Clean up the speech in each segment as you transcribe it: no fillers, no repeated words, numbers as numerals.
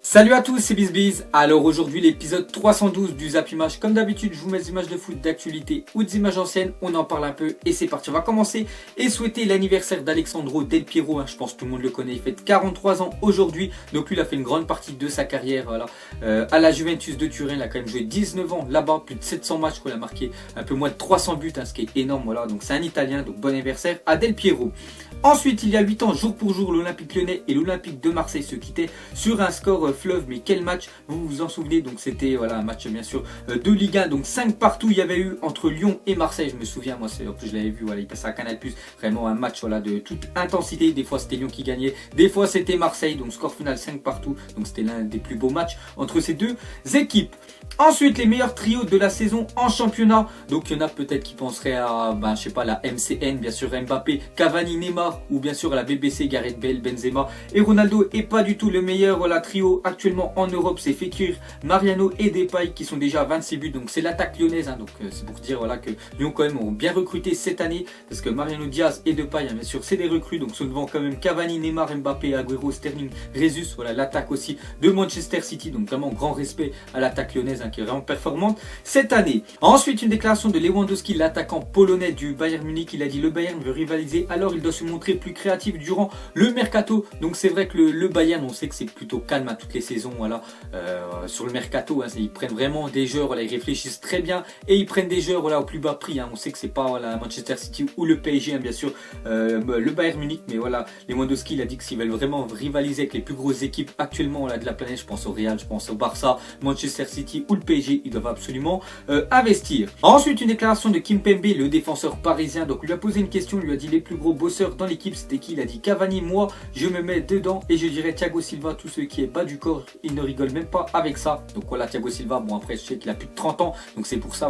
Salut à tous, c'est BizBiz. Alors aujourd'hui l'épisode 312 du Zap Image. Comme d'habitude je vous mets des images de foot, d'actualité ou des images anciennes. On en parle un peu et c'est parti. On va commencer et souhaiter l'anniversaire d'Alexandro Del Piero. Je pense que tout le monde le connaît. Il fête 43 ans aujourd'hui. Donc lui il a fait une grande partie de sa carrière à la Juventus de Turin. Il a quand même joué 19 ans là-bas. Plus de 700 matchs. Il a marqué un peu moins de 300 buts, ce qui est énorme. Voilà. Donc c'est un Italien. Donc bon anniversaire à Del Piero. Ensuite, il y a 8 ans, jour pour jour, l'Olympique Lyonnais et l'Olympique de Marseille se quittaient sur un score fleuve. Mais quel match, vous vous en souvenez? Donc c'était un match bien sûr de Ligue 1. Donc 5 partout il y avait eu entre Lyon et Marseille. Je me souviens, moi en plus je l'avais vu, il passait à Canal+. Vraiment un match de toute intensité. Des fois c'était Lyon qui gagnait, des fois c'était Marseille. Donc score final 5 partout. Donc c'était l'un des plus beaux matchs entre ces deux équipes. Ensuite, les meilleurs trios de la saison en championnat. Donc il y en a peut-être qui penseraient à je sais pas, la MCN, bien sûr Mbappé, Cavani, Neymar, ou bien sûr à la BBC, Gareth Bale, Benzema et Ronaldo. Et pas du tout le meilleur trio actuellement en Europe, c'est Fekir, Mariano et Depay qui sont déjà à 26 buts. Donc c'est l'attaque lyonnaise, donc c'est pour dire que Lyon quand même ont bien recruté cette année, parce que Mariano Diaz et Depay, bien sûr c'est des recrues. Donc sont devant quand même Cavani, Neymar, Mbappé, Agüero, Sterling, Jesus. L'attaque aussi de Manchester City. Donc vraiment grand respect à l'attaque lyonnaise, qui est vraiment performante cette année. Ensuite, une déclaration de Lewandowski, l'attaquant polonais du Bayern Munich. Il a dit: le Bayern veut rivaliser, alors il doit se montrer plus créatif durant le mercato. Donc c'est vrai que le Bayern, on sait que c'est plutôt calme à toutes les saisons. Sur le mercato, ils prennent vraiment des joueurs, ils réfléchissent très bien et ils prennent des joueurs au plus bas prix. On sait que c'est pas Manchester City ou le PSG, bien sûr, le Bayern Munich. Mais Lewandowski, il a dit que s'ils veulent vraiment rivaliser avec les plus grosses équipes actuellement de la planète, je pense au Real, je pense au Barça, Manchester City ou le PSG, ils doivent absolument investir. Ensuite, une déclaration de Kimpembe, le défenseur parisien. Donc, il lui a posé une question, il lui a dit: les plus gros bosseurs dans l'équipe, c'était qui? Il a dit: Cavani, moi, je me mets dedans et je dirais Thiago Silva. Tous ceux qui est bas du corps, il ne rigole même pas avec ça. Donc Thiago Silva, après, je sais qu'il a plus de 30 ans, donc c'est pour ça,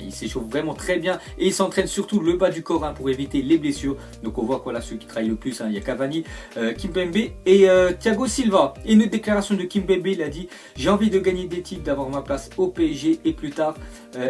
il s'échauffe vraiment très bien et il s'entraîne surtout le bas du corps pour éviter les blessures. Donc on voit ceux qui travaillent le plus, il y a Cavani, Kimpembe et Thiago Silva. Et une déclaration de Kimpembe, il a dit: j'ai envie de gagner des titres, d'avoir ma place au PSG et plus tard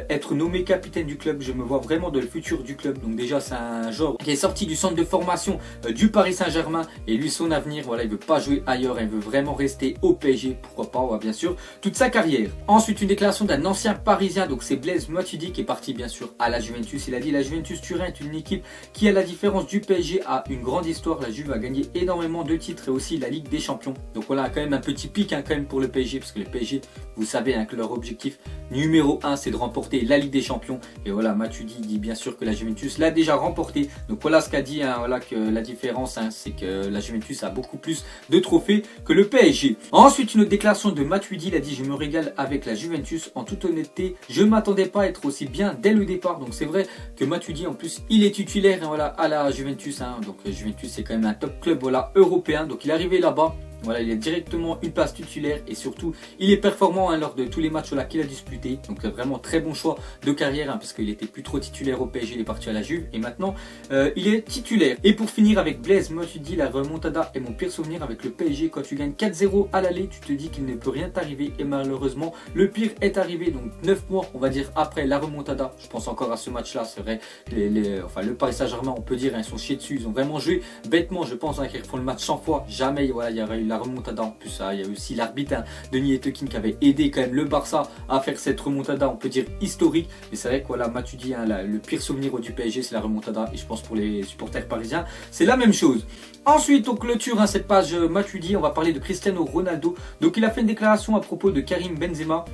être nommé capitaine du club. Je me vois vraiment dans le futur du club. Donc déjà c'est un joueur qui est sorti du centre de formation du Paris Saint-Germain, et lui son avenir, il veut pas jouer ailleurs, il veut vraiment rester au PSG, pourquoi pas, bien sûr, toute sa carrière. Ensuite, une déclaration d'un ancien parisien, donc c'est Blaise Matuidi, qui est parti bien sûr à la Juventus. Il a dit: la Juventus Turin est une équipe qui, à la différence du PSG, a une grande histoire. La Juve a gagné énormément de titres et aussi la Ligue des Champions. Donc quand même un petit pic quand même pour le PSG, parce que le PSG, vous savez que leur objectif numéro 1 c'est de remporter la Ligue des Champions. Et Matuidi dit bien sûr que la Juventus l'a déjà remporté. Donc ce qu'a dit, que la différence, c'est que la Juventus a beaucoup plus de trophées que le PSG. Ensuite, une autre déclaration de Matuidi, il a dit: je me régale avec la Juventus, en toute honnêteté, je ne m'attendais pas à être aussi bien dès le départ. Donc c'est vrai que Matuidi, en plus, il est titulaire à la Juventus. Donc Juventus c'est quand même un top club européen. Donc il est arrivé là-bas. Il a directement une place titulaire et surtout il est performant lors de tous les matchs qu'il a disputés. Donc vraiment très bon choix de carrière, parce qu'il était plus trop titulaire au PSG, il est parti à la Juve et maintenant il est titulaire. Et pour finir avec Blaise Matuidi, la remontada est mon pire souvenir avec le PSG. Quand tu gagnes 4-0 à l'aller, tu te dis qu'il ne peut rien t'arriver et malheureusement le pire est arrivé. Donc 9 mois on va dire après la remontada, je pense encore à ce match là, c'est vrai, le Paris Saint-Germain, on peut dire, ils sont chiés dessus, ils ont vraiment joué bêtement. Je pense qu'ils refont le match 100 fois, jamais il y aurait eu la remontada. En plus il y a aussi l'arbitre Denis Etekin qui avait aidé quand même le Barça à faire cette remontada, on peut dire historique. Mais c'est vrai que Matuidi, le pire souvenir du PSG c'est la remontada, et je pense pour les supporters parisiens c'est la même chose. Ensuite, on clôture cette page Matuidi, on va parler de Cristiano Ronaldo. Donc il a fait une déclaration à propos de Karim Benzema.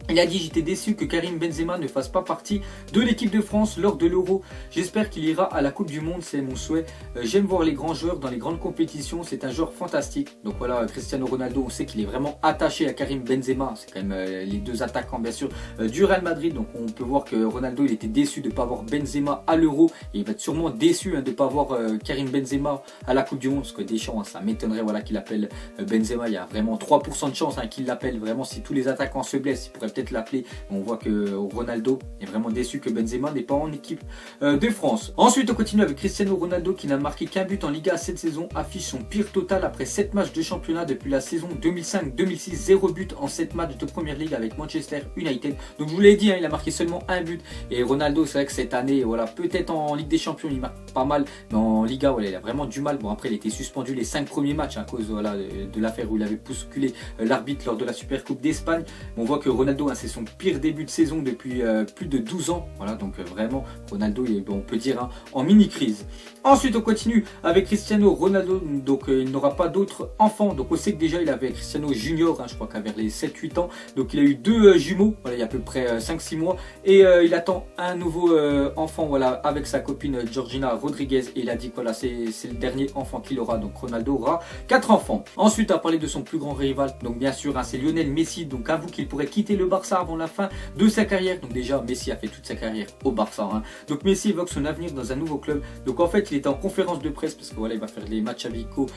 Il a dit: j'étais déçu que Karim Benzema ne fasse pas partie de l'équipe de France lors de l'Euro. J'espère qu'il ira à la Coupe du Monde, c'est mon souhait. J'aime voir les grands joueurs dans les grandes compétitions, c'est un joueur fantastique. Donc Cristiano Ronaldo, on sait qu'il est vraiment attaché à Karim Benzema. C'est quand même les deux attaquants bien sûr du Real Madrid. Donc on peut voir que Ronaldo, il était déçu de ne pas avoir Benzema à l'Euro. Et il va être sûrement déçu de ne pas avoir Karim Benzema à la Coupe du Monde, parce que Deschamps, ça m'étonnerait qu'il appelle Benzema. Il y a vraiment 3% de chance qu'il l'appelle. Vraiment, si tous les attaquants se blessent, il pourrait peut-être peut-être l'appeler. On voit que Ronaldo est vraiment déçu que Benzema n'est pas en équipe de France. Ensuite, on continue avec Cristiano Ronaldo qui n'a marqué qu'un but en Liga cette saison, affiche son pire total après 7 matchs de championnat depuis la saison 2005-2006, 0 but en 7 matchs de Première Ligue avec Manchester United. Donc je vous l'ai dit, hein, il a marqué seulement un but. Et Ronaldo, c'est vrai que cette année, voilà, peut-être en Ligue des Champions, il marque pas mal, mais en Liga, voilà, il a vraiment du mal. Bon, après, il était suspendu les 5 premiers matchs à cause voilà, de l'affaire où il avait bousculé l'arbitre lors de la Super Coupe d'Espagne. On voit que Ronaldo, hein, c'est son pire début de saison depuis plus de 12 ans. Voilà, donc vraiment, Ronaldo, on peut dire, hein, en mini-crise. Ensuite, on continue avec Cristiano Ronaldo. Donc, il n'aura pas d'autres enfants. Donc, on sait que déjà, il avait Cristiano Junior, hein, je crois qu'à vers les 7-8 ans. Donc, il a eu 2 jumeaux, voilà, il y a à peu près 5-6 mois. Et il attend un nouveau enfant, voilà, avec sa copine Georgina Rodriguez. Et il a dit que voilà, c'est le dernier enfant qu'il aura. Donc, Ronaldo aura 4 enfants. Ensuite, à parler de son plus grand rival. Donc, bien sûr, hein, c'est Lionel Messi. Donc, avoue qu'il pourrait quitter le Barça avant la fin de sa carrière. Donc, déjà, Messi a fait toute sa carrière au Barça. Hein. Donc, Messi évoque son avenir dans un nouveau club. Donc, en fait, il était en conférence de presse parce que voilà, il va faire les matchs amicaux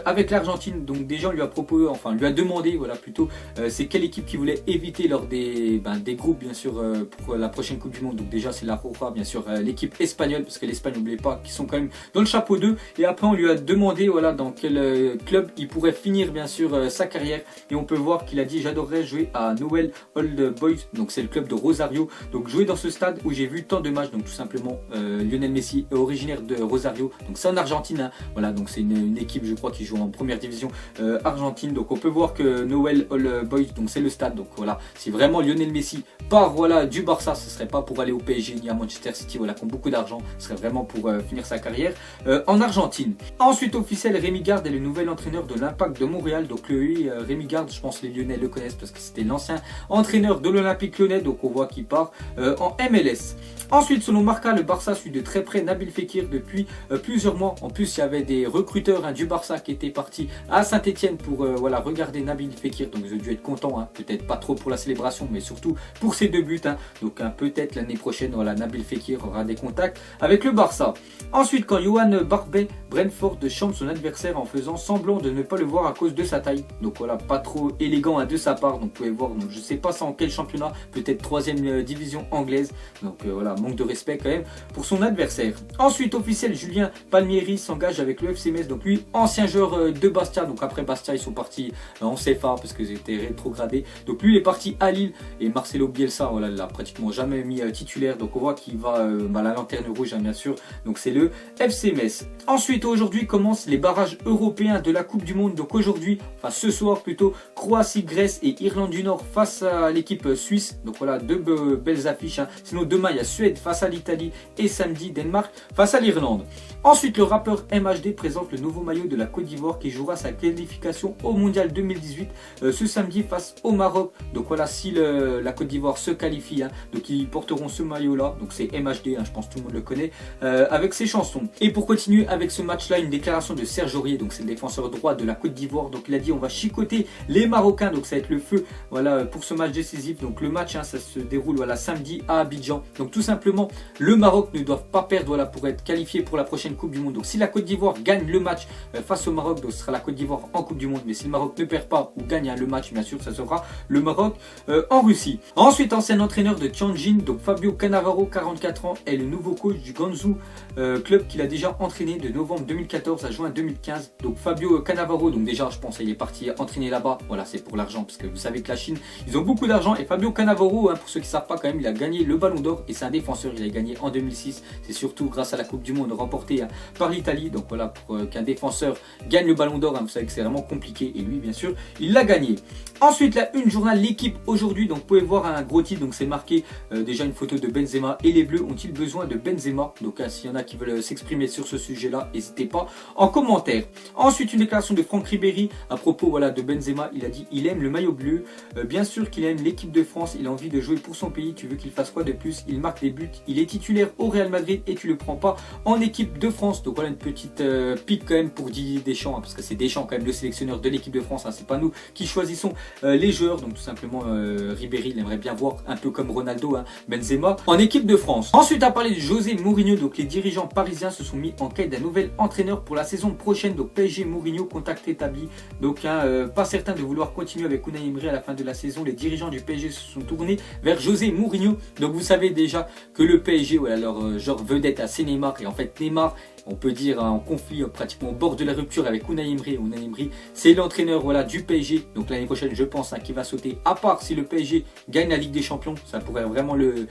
avec l'Argentine. Donc, déjà, on lui a proposé, enfin, lui a demandé, voilà, plutôt, c'est quelle équipe qu'il voulait éviter lors des groupes, bien sûr, pour la prochaine Coupe du Monde. Donc, déjà, c'est la Roja, bien sûr, l'équipe espagnole, parce que l'Espagne, n'oubliez pas, qui sont quand même dans le chapeau 2. Et après, on lui a demandé, voilà, dans quel club il pourrait finir, bien sûr, sa carrière. Et on peut voir qu'il a dit, j'adorerais jouer à Newell's Old Boys. Donc, c'est le club de Rosario. Donc, jouer dans ce stade où j'ai vu tant de matchs. Donc, tout simplement, Lionel Messi est originaire de Rosario. Donc, c'est en Argentine. Hein. Voilà, donc c'est une équipe, je crois, qui joue en première division argentine. Donc, on peut voir que Newell's Old Boys, donc c'est le stade. Donc, voilà, si vraiment Lionel Messi part, voilà, du Barça, ce serait pas pour aller au PSG ni à Manchester City, voilà, qui ont beaucoup d'argent. Ce serait vraiment pour finir sa carrière en Argentine. Ensuite, officiel, Rémi Garde est le nouvel entraîneur de l'Impact de Montréal. Donc, Rémi Garde, je pense que les Lyonnais le connaissent parce que c'était l'ancien entraîneur de l'Olympique Lyonnais. Donc, on voit qu'il part en MLS. Ensuite, selon Marca, le Barça suit de très près Nabil Fekir depuis plusieurs mois. En plus, il y avait des recruteurs du Barça qui étaient partis à Saint-Etienne pour voilà, regarder Nabil Fekir. Donc, ils ont dû être contents. Hein. Peut-être pas trop pour la célébration, mais surtout pour ses 2 buts. Hein. Donc, peut-être l'année prochaine, voilà, Nabil Fekir aura des contacts avec le Barça. Ensuite, quand Johan Barbet, Brentford chambre son adversaire en faisant semblant de ne pas le voir à cause de sa taille. Donc, voilà, pas trop élégant hein, de sa part. Donc, vous pouvez voir, donc, je sais pas ça en quel championnat. Peut-être 3e division anglaise. Donc, voilà, manque de respect quand même pour son adversaire. Ensuite, officiel, Julien Palmieri s'engage avec le FC Metz. Donc lui, ancien joueur de Bastia. Donc après Bastia, ils sont partis en CFA parce qu'ils étaient rétrogradés. Donc lui, il est parti à Lille. Et Marcelo Bielsa, voilà, il l'a pratiquement jamais mis titulaire. Donc on voit qu'il va la lanterne rouge, hein, bien sûr. Donc c'est le FC Metz. Ensuite, aujourd'hui commencent les barrages européens de la Coupe du Monde. Donc aujourd'hui, enfin ce soir plutôt, Croatie, Grèce et Irlande du Nord face à l'équipe suisse. Donc voilà, 2 belles affiches. Hein. Sinon demain, il y a Suède face à l'Italie et samedi Danemark face à l'Irlande. Ensuite, le rappeur MHD présente le nouveau maillot de la Côte d'Ivoire qui jouera sa qualification au Mondial 2018 ce samedi face au Maroc. Donc voilà, si la Côte d'Ivoire se qualifie, hein, donc ils porteront ce maillot là. Donc c'est MHD, hein, je pense que tout le monde le connaît, avec ses chansons. Et pour continuer avec ce match là, une déclaration de Serge Aurier, donc c'est le défenseur droit de la Côte d'Ivoire. Donc il a dit on va chicoter les Marocains, donc ça va être le feu, voilà, pour ce match décisif. Donc le match, hein, ça se déroule voilà, samedi à Abidjan. Donc tout simplement, le Maroc ne doit pas perdre voilà, pour être qualifié pour la prochaine Coupe du Monde. Donc si la Côte d'Ivoire gagne le match face au Maroc, donc ce sera la Côte d'Ivoire en Coupe du Monde. Mais si le Maroc ne perd pas ou gagne le match, bien sûr, ça sera le Maroc en Russie. Ensuite, ancien entraîneur de Tianjin, donc Fabio Cannavaro, 44 ans, est le nouveau coach du Guangzhou club qu'il a déjà entraîné de novembre 2014 à juin 2015. Donc Fabio Cannavaro, donc déjà je pense qu'il est parti entraîner là-bas. Voilà, c'est pour l'argent parce que vous savez que la Chine, ils ont beaucoup d'argent. Et Fabio Cannavaro, hein, pour ceux qui ne savent pas quand même, il a gagné le Ballon d'Or et c'est un défenseur. Il a gagné en 2006. C'est surtout grâce à la Coupe du Monde remportée hein, par l'Italie. Donc voilà, pour qu'un défenseur gagne le Ballon d'Or, hein, vous savez que c'est vraiment compliqué. Et lui, bien sûr, il l'a gagné. Ensuite, la une journal L'équipe aujourd'hui. Donc vous pouvez voir un gros titre. Donc c'est marqué déjà une photo de Benzema. Et les Bleus ont-ils besoin de Benzema? Donc s'il y en a qui veulent s'exprimer sur ce sujet-là, n'hésitez pas en commentaire. Ensuite, une déclaration de Franck Ribéry à propos voilà, de Benzema. Il a dit il aime le maillot bleu. Bien sûr qu'il aime l'équipe de France. Il a envie de jouer pour son pays. Tu veux qu'il fasse quoi de plus? Il marque des buts. Il est titulaire au Real Madrid et tu le prends pas en équipe de France. Donc voilà une petite pique quand même pour Didier Deschamps. Hein, parce que c'est Deschamps quand même le sélectionneur de l'équipe de France. Hein, c'est pas nous qui choisissons les joueurs, donc tout simplement Ribéry, il aimerait bien voir un peu comme Ronaldo, hein, Benzema, en équipe de France. Ensuite, à parler de José Mourinho, donc les dirigeants parisiens se sont mis en quête d'un nouvel entraîneur pour la saison prochaine. Donc PSG, Mourinho, contact établi. Donc pas certain de vouloir continuer avec Unai Emery à la fin de la saison. Les dirigeants du PSG se sont tournés vers José Mourinho. Donc vous savez déjà que le PSG, voilà, leur genre vedette, c'est Neymar, et en fait Neymar, on peut dire en conflit, pratiquement au bord de la rupture avec Unai Emery. Unai Emery, c'est l'entraîneur, voilà, du PSG. Donc l'année prochaine, je pense, hein, qu'il va sauter. À part si le PSG gagne la Ligue des Champions, ça pourrait vraiment le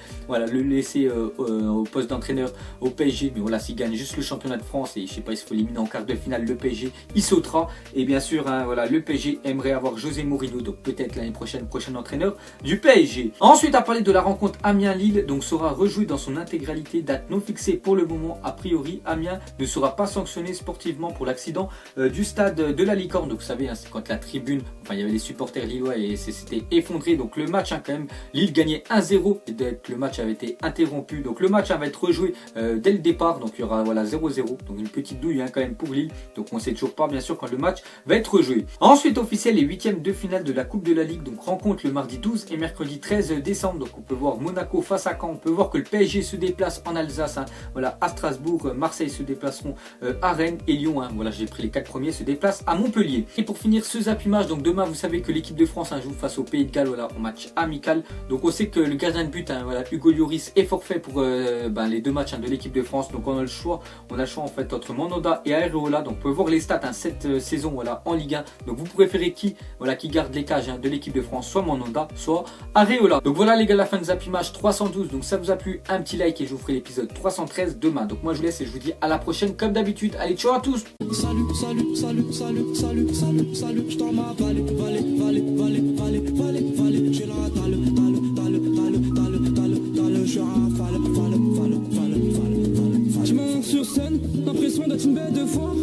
laisser au poste d'entraîneur au PSG. Mais voilà, s'il gagne juste le championnat de France et je sais pas, il se faut éliminer en quart de finale, le PSG, il sautera. Et bien sûr, hein, voilà, le PSG aimerait avoir José Mourinho, donc peut-être l'année prochaine, prochain entraîneur du PSG. Ensuite, à parler de la rencontre Amiens-Lille, donc sera rejouée dans son intégralité, date non fixée pour le moment. A priori, Amiens ne sera pas sanctionné sportivement pour l'accident du stade de la Licorne. Donc vous savez, hein, c'est quand la tribune, enfin il y avait les supporters lillois et c'était effondré. Donc le match, hein, quand même, Lille gagnait 1-0 et le match avait été interrompu. Donc le match, hein, va être rejoué dès le départ. Donc il y aura voilà 0-0. Donc une petite douille, hein, quand même pour Lille. Donc on ne sait toujours pas bien sûr quand le match va être rejoué. Ensuite, officiel, les huitièmes de finale de la Coupe de la Ligue. Donc rencontre le mardi 12 et mercredi 13 décembre. Donc on peut voir Monaco face à Caen. On peut voir que le PSG se déplace en Alsace, hein, voilà, à Strasbourg. Marseille se déplaceront à Rennes et Lyon, hein, voilà, j'ai pris les 4 premiers, se déplacent à Montpellier. Et pour finir ce zappimage, donc demain vous savez que l'équipe de France, hein, joue face au Pays de Galles, voilà, en match amical. Donc on sait que le gardien de but, hein, voilà, Hugo Lloris est forfait pour les 2 matchs, hein, de l'équipe de France. Donc on a le choix en fait entre Mandanda et Areola. Donc vous pouvez voir les stats, hein, cette saison, voilà, en Ligue 1. Donc vous préférez qui, voilà, qui garde les cages, hein, de l'équipe de France, soit Mandanda, soit Areola. Donc voilà les gars, la fin de zappimage 312. Donc ça vous a plu, un petit like et je vous ferai l'épisode 313 demain. Donc moi je vous laisse et je vous dis à la prochaine comme d'habitude. Allez, ciao à tous. Salut, salut, salut, salut, salut, salut, salut, je t'en m'avale, j'ai la dalle, je suis rafale, tu montes sur scène, l'impression d'être une bête de foire.